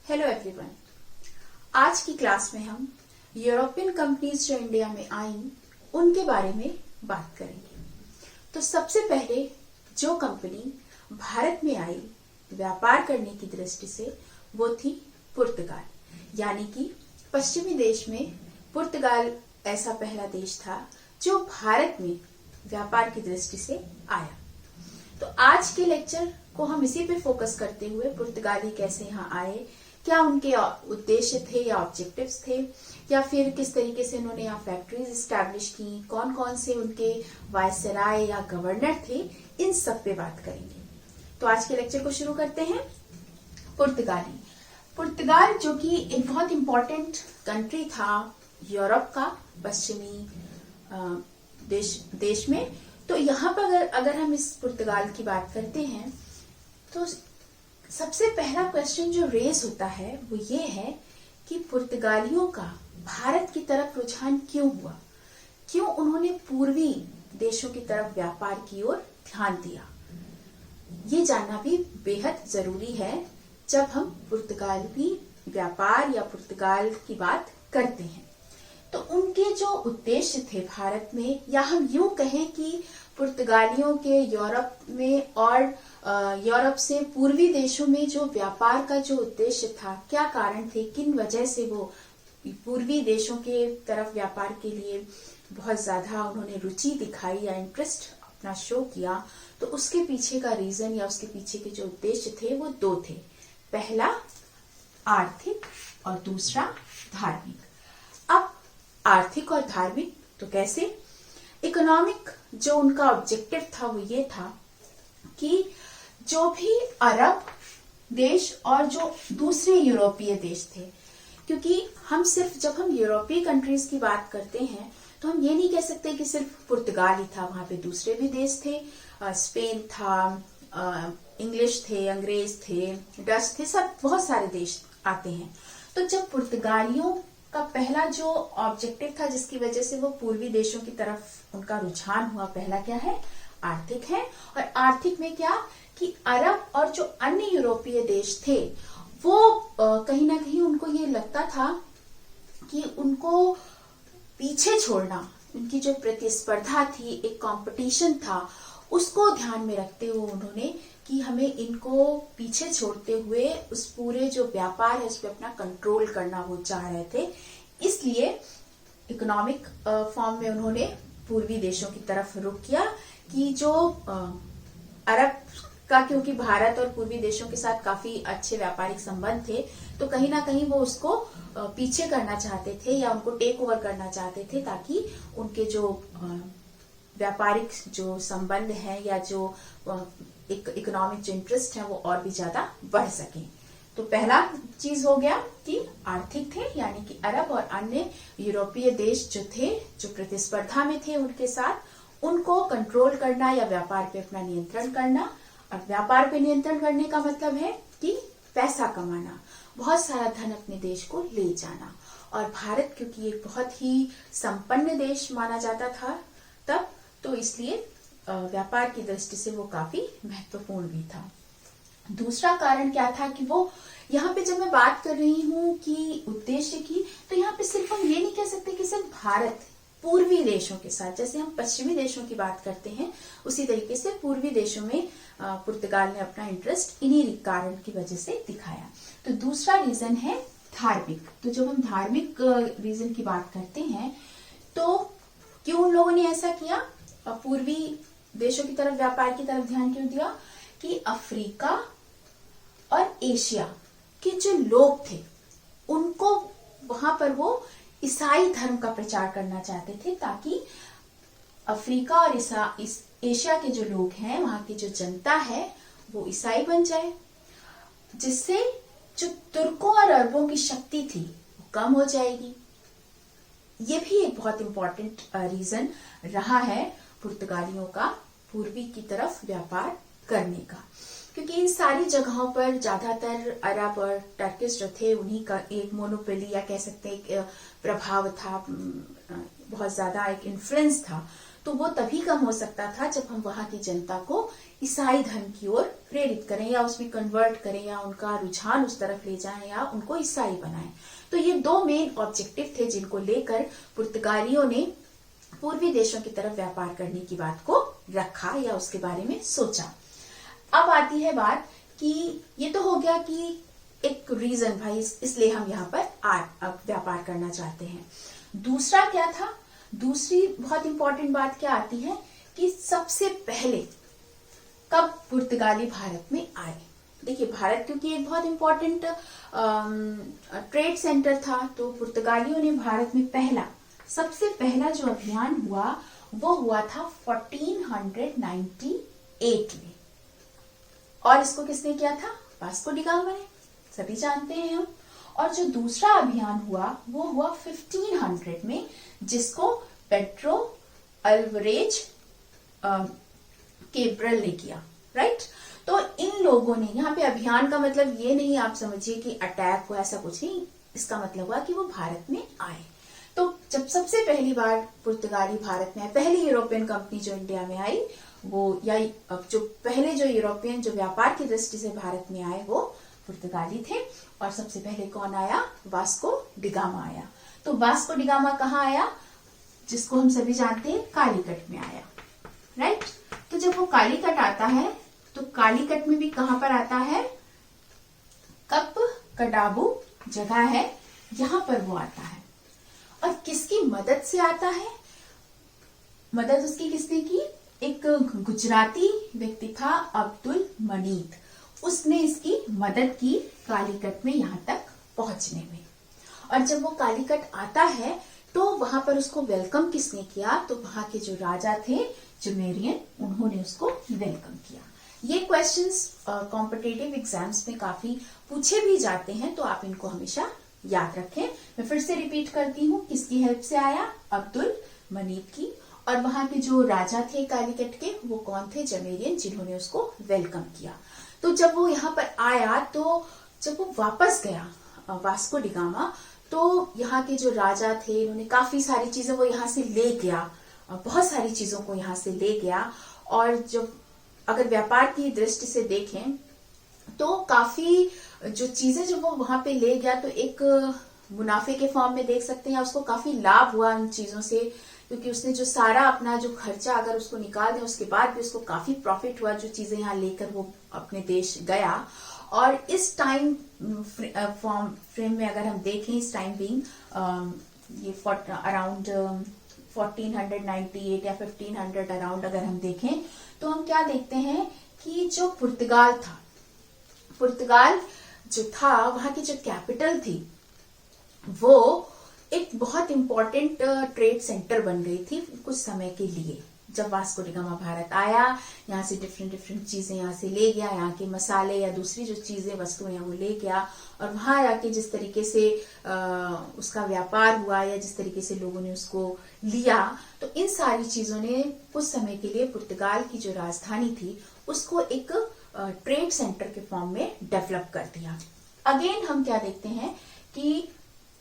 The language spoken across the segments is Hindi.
Hello everyone. आज की क्लास में हम यूरोपियन कंपनीज जो इंडिया में आई उनके बारे में बात करेंगे। तो सबसे पहले जो कंपनी भारत में आई व्यापार करने की दृष्टि से वो थी पुर्तगाल, यानी कि पश्चिमी देश में पुर्तगाल ऐसा पहला देश था जो भारत में व्यापार की दृष्टि से आया। तो आज के लेक्चर को हम इसी पे फोकस करते हुए पुर्तगाली कैसे यहाँ आए, क्या उनके उद्देश्य थे या ऑब्जेक्टिव्स थे, या फिर किस तरीके से उन्होंने यहाँ फैक्ट्रीज एस्टैब्लिश की, कौन कौन से उनके वायसराय या गवर्नर थे, इन सब पे बात करेंगे। तो आज के लेक्चर को शुरू करते हैं। पुर्तगाल जो कि एक बहुत इंपॉर्टेंट कंट्री था यूरोप का पश्चिमी देश में। तो यहाँ पर अगर हम इस पुर्तगाल की बात करते हैं तो सबसे पहला क्वेश्चन जो रेज होता है वो ये है कि पुर्तगालियों का भारत की तरफ रुझान क्यों हुआ, क्यों उन्होंने पूर्वी देशों की तरफ व्यापार की ओर ध्यान दिया। ये जानना भी बेहद जरूरी है जब हम पुर्तगाली व्यापार या पुर्तगाल की बात करते हैं। तो उनके जो उद्देश्य थे भारत में, या हम यूं कहें कि पुर्तगालियों के यूरोप में और यूरोप से पूर्वी देशों में जो व्यापार का जो उद्देश्य था, क्या कारण थे, किन वजह से वो पूर्वी देशों के तरफ व्यापार के लिए बहुत ज्यादा उन्होंने रुचि दिखाई या इंटरेस्ट अपना शो किया, तो उसके पीछे का रीजन या उसके पीछे के जो उद्देश्य थे वो दो थे। पहला आर्थिक और दूसरा धार्मिक। अब आर्थिक और धार्मिक तो कैसे? इकोनॉमिक जो उनका ऑब्जेक्टिव था वो ये था कि जो भी अरब देश और जो दूसरे यूरोपीय देश थे, क्योंकि जब हम यूरोपीय कंट्रीज की बात करते हैं तो हम ये नहीं कह सकते कि सिर्फ पुर्तगाल ही था, वहां पे दूसरे भी देश थे। स्पेन था, इंग्लिश थे, अंग्रेज थे, डच थे, सब बहुत सारे देश आते हैं। तो जब पुर्तगालियों का पहला जो ऑब्जेक्टिव था जिसकी वजह से वो पूर्वी देशों की तरफ उनका रुझान हुआ, पहला क्या है? आर्थिक है। और आर्थिक में क्या कि अरब और जो अन्य यूरोपीय देश थे वो कहीं ना कहीं उनको ये लगता था कि उनको पीछे छोड़ना, उनकी जो प्रतिस्पर्धा थी, एक कंपटीशन था, उसको ध्यान में रखते हुए उन्होंने कि हमें इनको पीछे छोड़ते हुए उस पूरे जो व्यापार है उस पर अपना कंट्रोल करना वो चाह रहे थे। इसलिए इकोनॉमिक फॉर्म में उन्होंने पूर्वी देशों की तरफ रुख किया कि जो अरब का, क्योंकि भारत और पूर्वी देशों के साथ काफी अच्छे व्यापारिक संबंध थे, तो कहीं ना कहीं वो उसको पीछे करना चाहते थे या उनको टेक ओवर करना चाहते थे, ताकि उनके जो व्यापारिक जो संबंध है या जो इकोनॉमिक जो इंटरेस्ट है वो और भी ज्यादा बढ़ सके। तो पहला चीज हो गया कि आर्थिक थे, यानी कि अरब और अन्य यूरोपीय देश जो थे, जो प्रतिस्पर्धा में थे उनके साथ, उनको कंट्रोल करना या व्यापार पे अपना नियंत्रण करना। और व्यापार पे नियंत्रण करने का मतलब है कि पैसा कमाना, बहुत सारा धन अपने देश को ले जाना। और भारत क्योंकि एक बहुत ही संपन्न देश माना जाता था तब, तो इसलिए व्यापार की दृष्टि से वो काफी महत्वपूर्ण भी था। दूसरा कारण क्या था कि वो यहाँ पे जब मैं बात कर रही हूँ कि उद्देश्य की, तो यहाँ पे सिर्फ हम ये नहीं कह सकते कि सिर्फ भारत पूर्वी देशों के साथ, जैसे हम पश्चिमी देशों की बात करते हैं उसी तरीके से पूर्वी देशों में पुर्तगाल ने अपना इंटरेस्ट इन्हीं कारण की वजह से दिखाया। तो दूसरा रीजन है धार्मिक। तो जब हम धार्मिक रीजन की बात करते हैं तो क्यों उन लोगों ने ऐसा किया, पूर्वी देशों की तरफ व्यापार की तरफ ध्यान क्यों दिया? कि अफ्रीका और एशिया के जो लोग थे उनको वहां पर वो ईसाई धर्म का प्रचार करना चाहते थे, ताकि अफ्रीका और एशिया के जो लोग हैं, वहां की जो जनता है वो ईसाई बन जाए, जिससे जो तुर्कों और अरबों की शक्ति थी वो कम हो जाएगी। ये भी एक बहुत इंपॉर्टेंट रीजन रहा है पुर्तगालियों का पूर्वी की तरफ व्यापार करने का, क्योंकि इन सारी जगहों पर ज्यादातर अरब और टर्किश जो थे उन्हीं का एक मोनोपोली या कह सकते हैं एक प्रभाव था, बहुत ज्यादा एक इन्फ्लुएंस था। तो वो तभी कम हो सकता था जब हम वहां की जनता को ईसाई धर्म की ओर प्रेरित करें या उसमें कन्वर्ट करें या उनका रुझान उस तरफ ले जाएं या उनको ईसाई बनाएं। तो ये दो मेन ऑब्जेक्टिव थे जिनको लेकर पुर्तगालियों ने पूर्वी देशों की तरफ व्यापार करने की बात को रखा या उसके बारे में सोचा। अब आती है बात कि ये तो हो गया कि एक रीजन भाई इसलिए हम यहाँ पर अब व्यापार करना चाहते हैं। दूसरा क्या था? दूसरी बहुत इंपॉर्टेंट बात क्या आती है कि सबसे पहले कब पुर्तगाली भारत में आए। देखिए, भारत क्योंकि एक बहुत इंपॉर्टेंट ट्रेड सेंटर था, तो पुर्तगालियों ने भारत में सबसे पहला जो अभियान हुआ वो हुआ था 1498 में। और इसको किसने किया था? वास्को डी गामा ने, सभी जानते हैं हम। और जो दूसरा अभियान हुआ वो हुआ 1500 में, जिसको पेड्रो अल्वारेज कैब्रल ने किया, राइट। तो इन लोगों ने, यहाँ पे अभियान का मतलब ये नहीं आप समझिए कि अटैक हुआ, ऐसा कुछ नहीं। इसका मतलब हुआ कि वो भारत में आए। तो जब सबसे पहली बार पुर्तगाली भारत में आए, पहली यूरोपियन कंपनी जो इंडिया में आई वो, या जो पहले जो यूरोपियन जो व्यापार की दृष्टि से भारत में आए वो पुर्तगाली थे। और सबसे पहले कौन आया? वास्को डी गामा आया। तो वास्को डी गामा कहाँ आया? जिसको हम सभी जानते हैं कालीकट में आया, राइट। तो जब वो कालीकट आता है तो कालीकट में भी कहां पर आता है? कप कडाबू जगह है, यहां पर वो आता है। और किसकी मदद से आता है? मदद उसकी किसने की? एक गुजराती व्यक्ति था, अब्दुल मनीद। उसने इसकी मदद की कालीकट में यहां तक पहुंचने में। और जब वो कालीकट आता है तो वहां पर उसको वेलकम किसने किया? तो वहां के जो राजा थे जुमेरियन, उन्होंने उसको वेलकम किया। ये क्वेश्चंस कॉम्पिटिटिव एग्जाम्स में काफी पूछे भी जाते हैं, तो आप इनको हमेशा याद रखें। मैं फिर से रिपीट करती हूँ, किसकी हेल्प से आया? अब्दुल मनीद की। और वहां के जो राजा थे कालीकट के, वो कौन थे? जुमेरियन, जिन्होंने उसको वेलकम किया। तो जब वो यहाँ पर आया, तो जब वो वापस गया वास्को डी गामा, तो यहाँ के जो राजा थे, इन्होंने काफी सारी चीजें वो यहाँ से ले गया, बहुत सारी चीजों को यहाँ से ले गया। और जब अगर व्यापार की दृष्टि से देखें तो काफी जो चीजें जो वो वहां पे ले गया, तो एक मुनाफे के फॉर्म में देख सकते हैं, उसको काफी लाभ हुआ इन चीजों से, क्योंकि उसने जो सारा अपना जो खर्चा अगर उसको निकाल दें, उसके बाद भी उसको काफी प्रॉफिट हुआ जो चीजें यहाँ लेकर वो अपने देश गया। और इस टाइम फ्रेम में अगर हम देखें, इस टाइम बीइंग ये अराउंड 1498 या 1500 अराउंड अगर हम देखें, तो हम क्या देखते हैं कि जो पुर्तगाल जो था, वहां की जो कैपिटल थी, वो एक बहुत इंपॉर्टेंट ट्रेड सेंटर बन गई थी कुछ समय के लिए। जब वास्को डी गामा भारत आया, यहाँ से डिफरेंट चीजें यहाँ से ले गया, यहाँ के मसाले या दूसरी जो चीजें वस्तुएं वो ले गया, और वहां आके जिस तरीके से उसका व्यापार हुआ या जिस तरीके से लोगों ने उसको लिया, तो इन सारी चीजों ने कुछ समय के लिए पुर्तगाल की जो राजधानी थी उसको एक ट्रेड सेंटर के फॉर्म में डेवलप कर दिया। अगेन हम क्या देखते हैं कि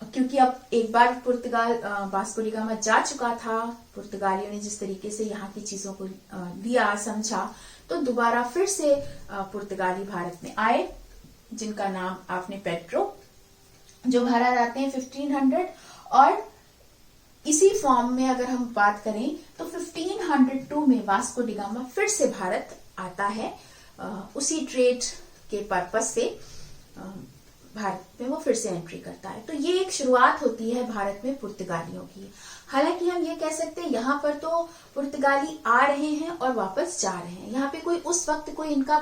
क्योंकि अब एक बार पुर्तगाल वास्को डी गामा जा चुका था, पुर्तगालियों ने जिस तरीके से यहाँ की चीजों को लिया, समझा, तो दोबारा फिर से पुर्तगाली भारत में आए, जिनका नाम आपने पेड्रो, जो भारत आते हैं 1500। और इसी फॉर्म में अगर हम बात करें तो 1502 में वास्को डी गामा फिर से भारत आता है, उसी ट्रेड के पर्पस से भारत में वो फिर से एंट्री करता है। तो ये एक शुरुआत होती है भारत में पुर्तगालियों की। हालांकि हम ये कह सकते हैं यहाँ पर तो पुर्तगाली आ रहे हैं और वापस जा रहे हैं, यहाँ पे कोई उस वक्त कोई इनका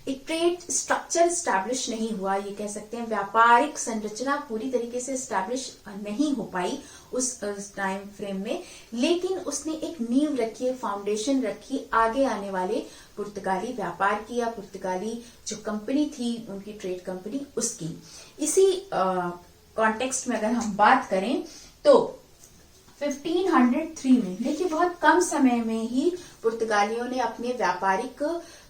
एक ट्रेड स्ट्रक्चर स्टैब्लिश नहीं हुआ, ये कह सकते हैं व्यापारिक संरचना पूरी तरीके से स्टैब्लिश नहीं हो पाई उस टाइम फ्रेम में, लेकिन उसने एक नींव रखी, फाउंडेशन रखी आगे आने वाले पुर्तगाली व्यापार की या पुर्तगाली जो कंपनी थी उनकी ट्रेड कंपनी उसकी। इसी कॉन्टेक्स्ट में अगर हम बात करें तो 1503 में, देखिए बहुत कम समय में ही पुर्तगालियों ने अपने व्यापारिक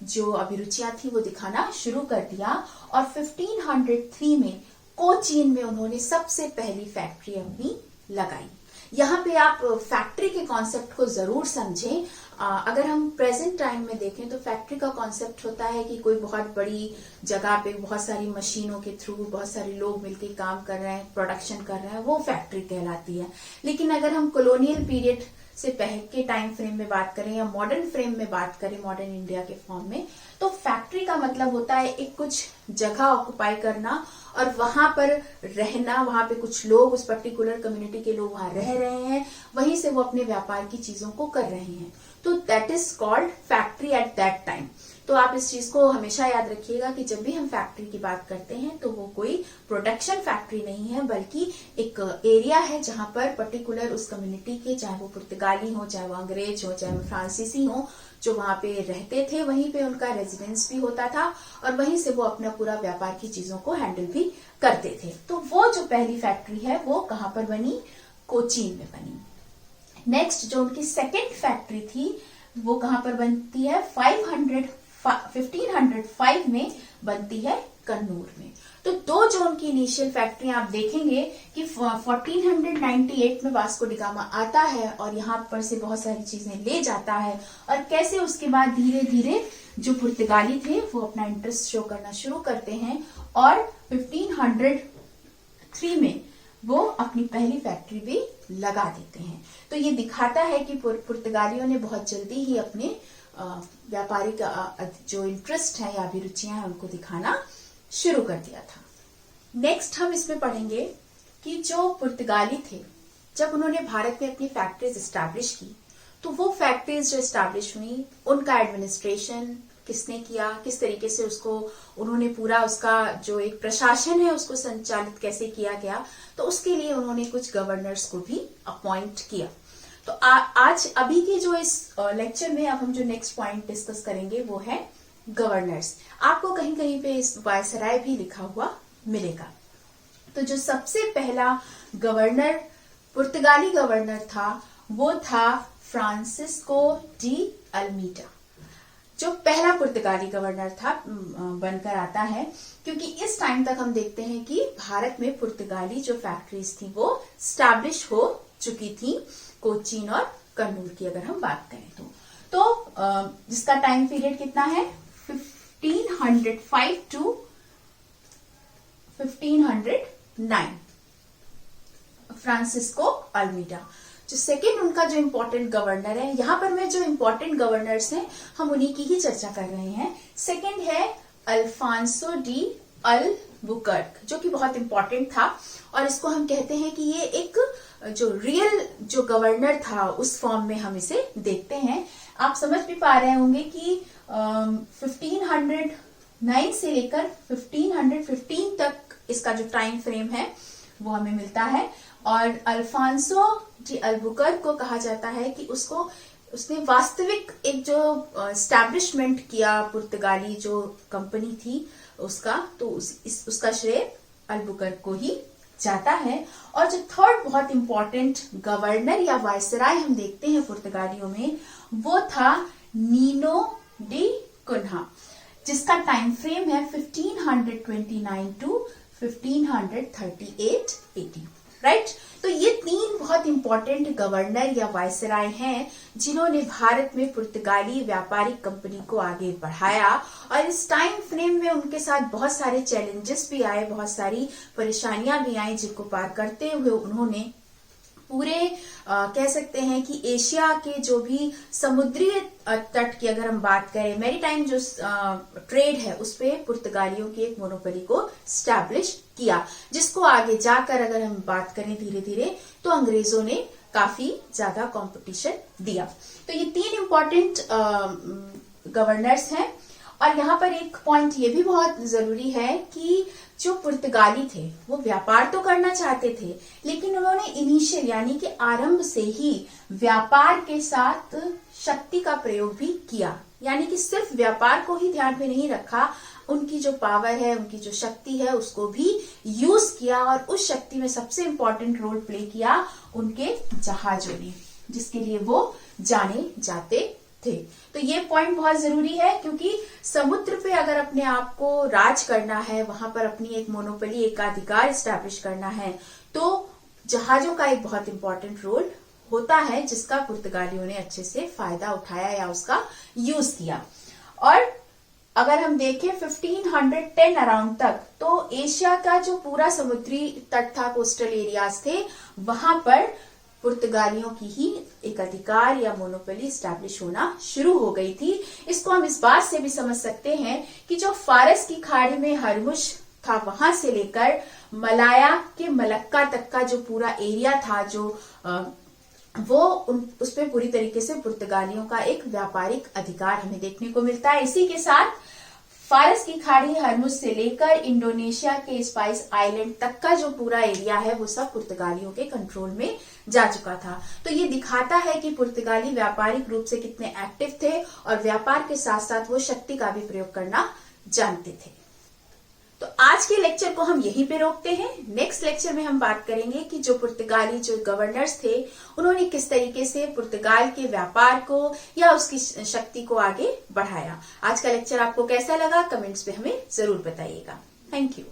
जो अभिरुचियां थी वो दिखाना शुरू कर दिया, और 1503 में कोचीन में उन्होंने सबसे पहली फैक्ट्री अपनी लगाई। यहाँ पे आप फैक्ट्री के कॉन्सेप्ट को जरूर समझें। अगर हम प्रेजेंट टाइम में देखें तो फैक्ट्री का कॉन्सेप्ट होता है कि कोई बहुत बड़ी जगह पे बहुत सारी मशीनों के थ्रू बहुत सारे लोग मिलकर काम कर रहे हैं, प्रोडक्शन कर रहे हैं, वो फैक्ट्री कहलाती है। लेकिन अगर हम कॉलोनियल पीरियड से पहले के टाइम फ्रेम में बात करें या मॉडर्न फ्रेम में बात करें, मॉडर्न इंडिया के फॉर्म में, तो फैक्ट्री का मतलब होता है एक कुछ जगह ऑक्युपाई करना और वहां पर रहना, वहां पे कुछ लोग, उस पर्टिकुलर कम्युनिटी के लोग वहां रह रहे हैं, वहीं से वो अपने व्यापार की चीजों को कर रहे हैं, तो that is called factory at that time. तो आप इस चीज को हमेशा याद रखिएगा कि जब भी हम फैक्ट्री की बात करते हैं तो वो कोई प्रोडक्शन फैक्ट्री नहीं है, बल्कि एक एरिया है जहां पर पर्टिकुलर उस कम्युनिटी के, चाहे वो पुर्तगाली हो, चाहे वो अंग्रेज हो, चाहे वो फ्रांसीसी हो, जो वहां पे रहते थे, वहीं पे उनका रेजिडेंस भी होता था और वहीं से वो अपना पूरा व्यापार की चीजों को हैंडल भी करते थे। तो वो जो पहली फैक्ट्री है वो कहां पर बनी? कोचीन में बनी। नेक्स्ट जो उनकी सेकेंड फैक्ट्री थी वो कहां पर बनती है? 1505 में बनती है कन्नूर में। तो दो जो उनकी इनिशियल फैक्ट्री आप देखेंगे कि 1498 में वास्को डी गामा आता है और यहाँ पर से बहुत सारी चीजें ले जाता है और कैसे उसके बाद धीरे धीरे जो पुर्तगाली थे वो अपना इंटरेस्ट शो करना शुरू करते हैं और 1503 में वो अपनी पहली फैक्ट्री भी लगा देते हैं। तो ये दिखाता है कि पुर्तगालियों ने बहुत जल्दी ही अपने व्यापारिक जो इंटरेस्ट है या अभिरुचियां हैं उनको दिखाना शुरू कर दिया था। नेक्स्ट हम इसमें पढ़ेंगे कि जो पुर्तगाली थे जब उन्होंने भारत में अपनी फैक्ट्रीज एस्टैब्लिश की तो वो फैक्ट्रीज जो एस्टैब्लिश हुई उनका एडमिनिस्ट्रेशन किसने किया, किस तरीके से उसको उन्होंने पूरा उसका जो एक प्रशासन है उसको संचालित कैसे किया गया, तो उसके लिए उन्होंने कुछ गवर्नर्स को भी अपॉइंट किया। तो आज अभी के जो इस लेक्चर में अब हम जो नेक्स्ट पॉइंट डिस्कस करेंगे वो है गवर्नर्स। आपको कहीं कहीं पे इस वायसराय भी लिखा हुआ मिलेगा। तो जो सबसे पहला गवर्नर पुर्तगाली गवर्नर था वो था फ्रांसिस्को डी अल्मीडा, जो पहला पुर्तगाली गवर्नर था बनकर आता है, क्योंकि इस टाइम तक हम देखते हैं कि भारत में पुर्तगाली जो फैक्ट्रीज थी वो स्टैब्लिश हो चुकी थी, कोचीन और कन्नूर की अगर हम बात करें तो जिसका टाइम पीरियड कितना है 1505 टू 1509। फ्रांसिस्को अल्मीडा जो सेकेंड उनका जो इम्पोर्टेंट गवर्नर है, यहां पर मैं जो इम्पोर्टेंट गवर्नर्स हैं हम उन्हीं की ही चर्चा कर रहे हैं। सेकेंड है अल्फांसो डी अल्बुकर्क, जो कि बहुत इम्पोर्टेंट था और इसको हम कहते हैं कि ये एक जो रियल जो गवर्नर था उस फॉर्म में हम इसे देखते हैं। आप समझ भी पा रहे होंगे कि 1509 से लेकर 1515 तक इसका जो टाइम फ्रेम है वो हमें मिलता है और अल्फांसो डी अल्बुकर्क को कहा जाता है कि उसने वास्तविक एक जो एस्टैब्लिशमेंट किया पुर्तगाली जो कंपनी थी उसका, तो उसका श्रेय अल्बुकर्क को ही जाता है। और जो थर्ड बहुत इंपॉर्टेंट गवर्नर या वायसराय हम देखते हैं पुर्तगालियों में वो था नीनो डी कुन्हा, जिसका टाइम फ्रेम है 1529 टू 1538 AD, राइट। तो ये तीन बहुत इंपॉर्टेंट गवर्नर या वायसराय हैं जिन्होंने भारत में पुर्तगाली व्यापारिक कंपनी को आगे बढ़ाया और इस टाइम फ्रेम में उनके साथ बहुत सारे चैलेंजेस भी आए, बहुत सारी परेशानियां भी आई, जिनको पार करते हुए उन्होंने पूरे कह सकते हैं कि एशिया के जो भी समुद्री तट की अगर हम बात करें, मैरीटाइम जो ट्रेड है उस पे पुर्तगालियों की एक मोनोपोली को स्टैब्लिश किया, जिसको आगे जाकर अगर हम बात करें धीरे धीरे तो अंग्रेजों ने काफी ज्यादा कंपटीशन दिया। तो ये तीन इंपॉर्टेंट गवर्नर्स हैं। और यहाँ पर एक पॉइंट ये भी बहुत जरूरी है कि जो पुर्तगाली थे वो व्यापार तो करना चाहते थे, लेकिन उन्होंने इनिशियल यानी कि आरंभ से ही व्यापार के साथ शक्ति का प्रयोग भी किया, यानी कि सिर्फ व्यापार को ही ध्यान में नहीं रखा, उनकी जो पावर है, उनकी जो शक्ति है उसको भी यूज किया और उस शक्ति में सबसे इंपॉर्टेंट रोल प्ले किया उनके जहाजों ने, जिसके लिए वो जाने जाते थे। तो ये पॉइंट बहुत जरूरी है क्योंकि समुद्र पे अगर अपने आप को राज करना है, वहां पर अपनी एक मोनोपोली, एकाधिकार स्टैब्लिश करना है, तो जहाजों का एक बहुत इंपॉर्टेंट रोल होता है, जिसका पुर्तगालियों ने अच्छे से फायदा उठाया या उसका यूज किया। और अगर हम देखें 1510 अराउंड तक, तो एशिया का जो पूरा समुद्री तट था, कोस्टल एरियाज थे, वहां पर पुर्तगालियों की ही एक अधिकार या मोनोपोली स्टैब्लिश होना शुरू हो गई थी। इसको हम इस बात से भी समझ सकते हैं कि जो फारस की खाड़ी में हरमुश था, वहां से लेकर मलाया के मलक्का तक का जो पूरा एरिया था, उस पे पूरी तरीके से पुर्तगालियों का एक व्यापारिक अधिकार हमें देखने को मिलता है। इसी के साथ फारस की खाड़ी हरमुज से लेकर इंडोनेशिया के स्पाइस आइलैंड तक का जो पूरा एरिया है, वो सब पुर्तगालियों के कंट्रोल में जा चुका था। तो ये दिखाता है कि पुर्तगाली व्यापारिक रूप से कितने एक्टिव थे और व्यापार के साथ साथ वो शक्ति का भी प्रयोग करना जानते थे। तो आज के लेक्चर को हम यहीं पे रोकते हैं। नेक्स्ट लेक्चर में हम बात करेंगे कि जो पुर्तगाली जो गवर्नर्स थे, उन्होंने किस तरीके से पुर्तगाल के व्यापार को या उसकी शक्ति को आगे बढ़ाया। आज का लेक्चर आपको कैसा लगा, कमेंट्स पे हमें जरूर बताइएगा। Thank you.